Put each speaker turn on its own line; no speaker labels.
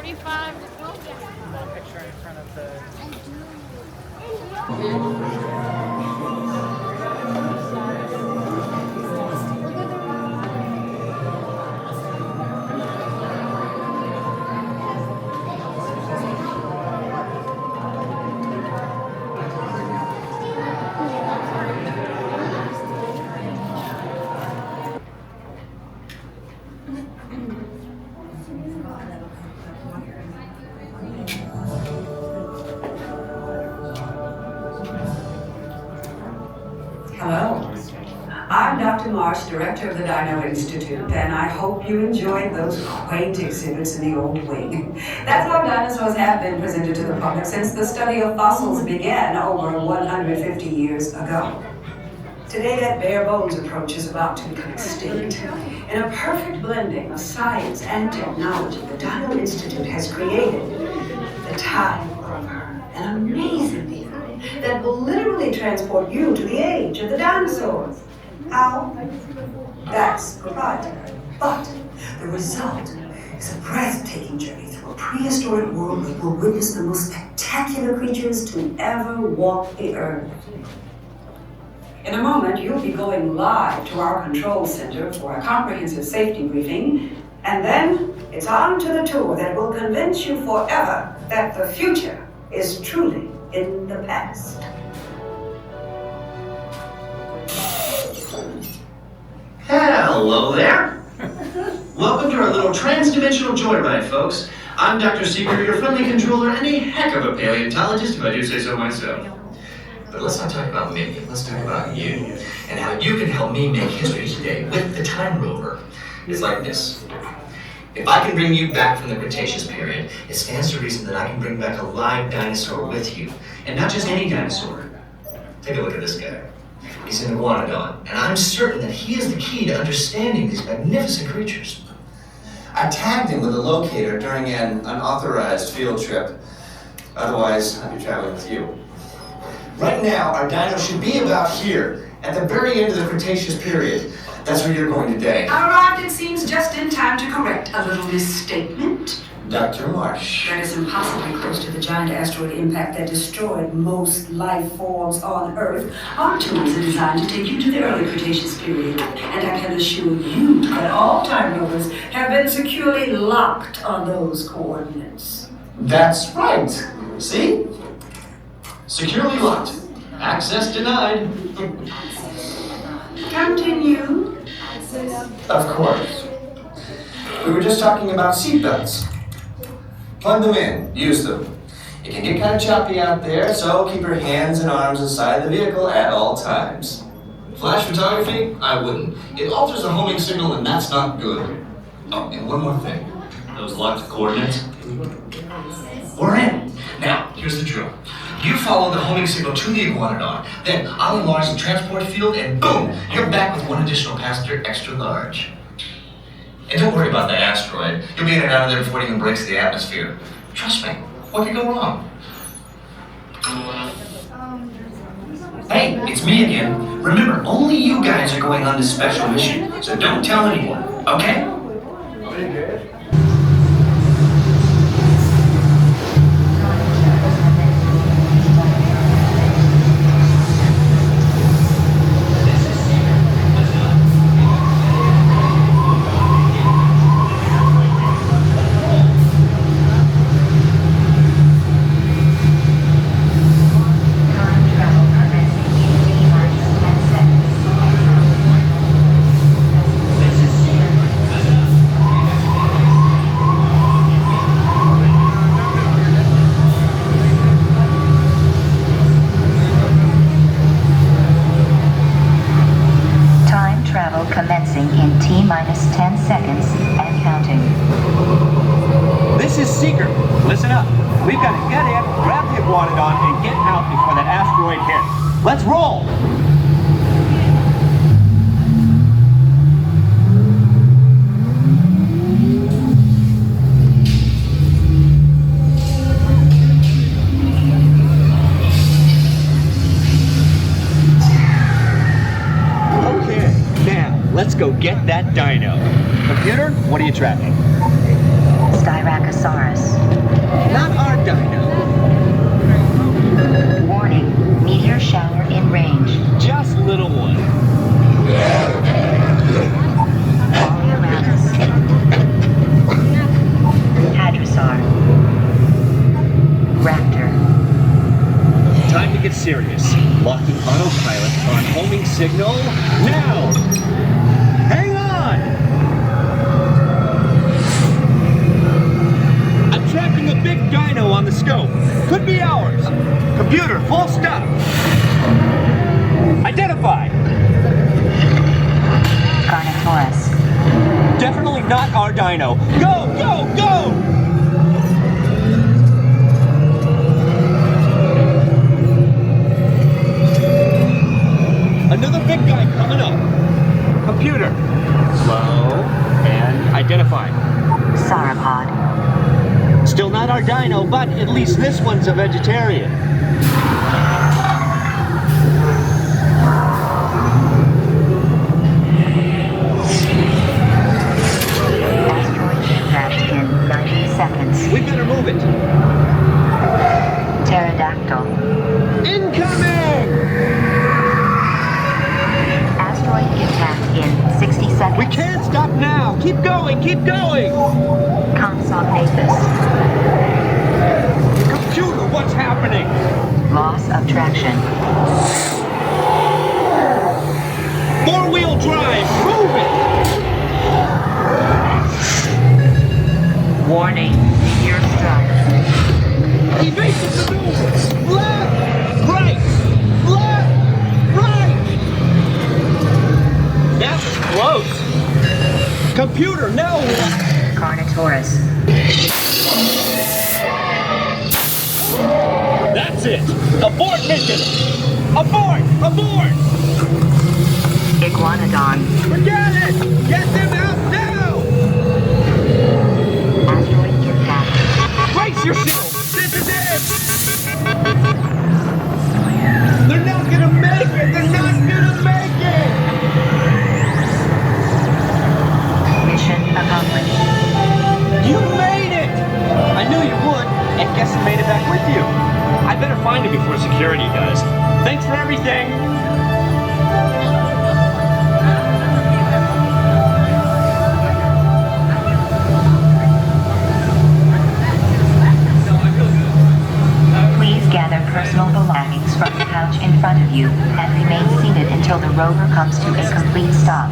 35 to 12.
That picture in front of the...
Hello, I'm Dr. Marsh, director of the Dino Institute, and I hope you enjoyed those quaint exhibits in the old wing. That's how dinosaurs have been presented to the public since the study of fossils began over 150 years ago. Today, that bare bones approach is about to become extinct. In a perfect blending of science and technology, the Dino Institute has created the Time Rover, an amazing vehicle that will literally transport you to the age of the dinosaurs. How? That's proprietary. But the result is a breathtaking journey through a prehistoric world that will witness the most spectacular creatures to ever walk the earth. In a moment, you'll be going live to our control center for a comprehensive safety briefing, and then it's on to the tour that will convince you forever that the future is truly in the past.
Hello there. Welcome to our little trans-dimensional joyride, folks. I'm Dr. Seeger, your friendly controller, and a heck of a paleontologist, if I do say so myself. But let's not talk about me, let's talk about you, and how you can help me make history today with the Time Rover. It's like this. If I can bring you back from the Cretaceous period, it stands to reason that I can bring back a live dinosaur with you. And not just any dinosaur. Take a look at this guy. He's an Iguanodon, and I'm certain that he is the key to understanding these magnificent creatures.
I tagged him with a locator during an unauthorized field trip. Otherwise, I'd be traveling with you. Right now, our dino should be about here, at the very end of the Cretaceous period. That's where you're going today.
I arrived, it seems, just in time to correct a little misstatement.
Dr. Marsh.
That is impossibly close to the giant asteroid impact that destroyed most life forms on Earth. Our tours are designed to take you to the early Cretaceous period, and I can assure you that all time rovers have been securely locked on those coordinates.
That's right. See?
Securely locked. Access denied.
Continue.
Of course. We were just talking about seatbelts. Plug them in, use them. It can get kind of choppy out there, so keep your hands and arms inside the vehicle at all times.
Flash photography? I wouldn't. It alters the homing signal, and that's not good. Oh, and one more thing. Those locked coordinates? We're in. Now, here's the drill. You follow the homing signal to the Iguanodon, then I'll enlarge the transport field, and boom, you're back with one additional passenger extra large. And don't worry about that asteroid. You'll be in and out of there before it even breaks the atmosphere. Trust me, what could go wrong? Hey, it's me again. Remember, only you guys are going on this special mission, so don't tell anyone, okay?
Commencing in T-minus 10 seconds and counting.
This is Seeker. Listen up. We've got to get in, grab the Iguanodon, and get out before that asteroid hits. Let's roll! Let's go get that dino. Computer, what are you tracking?
Styracosaurus.
Not our dino.
Warning, meteor shower in range.
Just little one.
Paleontologist. Hadrosaur. Raptor.
Time to get serious. Locking autopilot on homing signal now. Hang on! I'm tracking a big dino on the scope. Could be ours. Computer, full stop. Identify.
Carnotaurus.
Definitely not our dino. Go, go, go! Another big guy coming up. Computer. Slow and identify.
Sauropod.
Still not our dino, but at least this one's a vegetarian.
Asteroid impact in 90 seconds.
We better move it.
Pterodactyl.
Incoming!
Asteroid impact in 60 seconds.
We can't stop now. Keep going, keep going.
Compsognathus.
Computer, what's happening?
Loss of traction.
Four-wheel drive, move it!
Warning, meteor strike.
Evasive maneuver! Left! Right! Left! Right! That was close! Computer, now what?
Carnotaurus.
That's it! Abort mission! Abort! Abort!
Iguanodon.
Forget it! Get them out now!
Asteroid impact.
Brace yourself! This is it! They're not gonna make it! They're not gonna make it!
Mission accomplished.
You made it! I knew you would, and guess who made it back with you? I better find it before security does. Thanks for everything!
Please gather personal belongings from the couch in front of you and remain seated until the rover comes to a complete stop.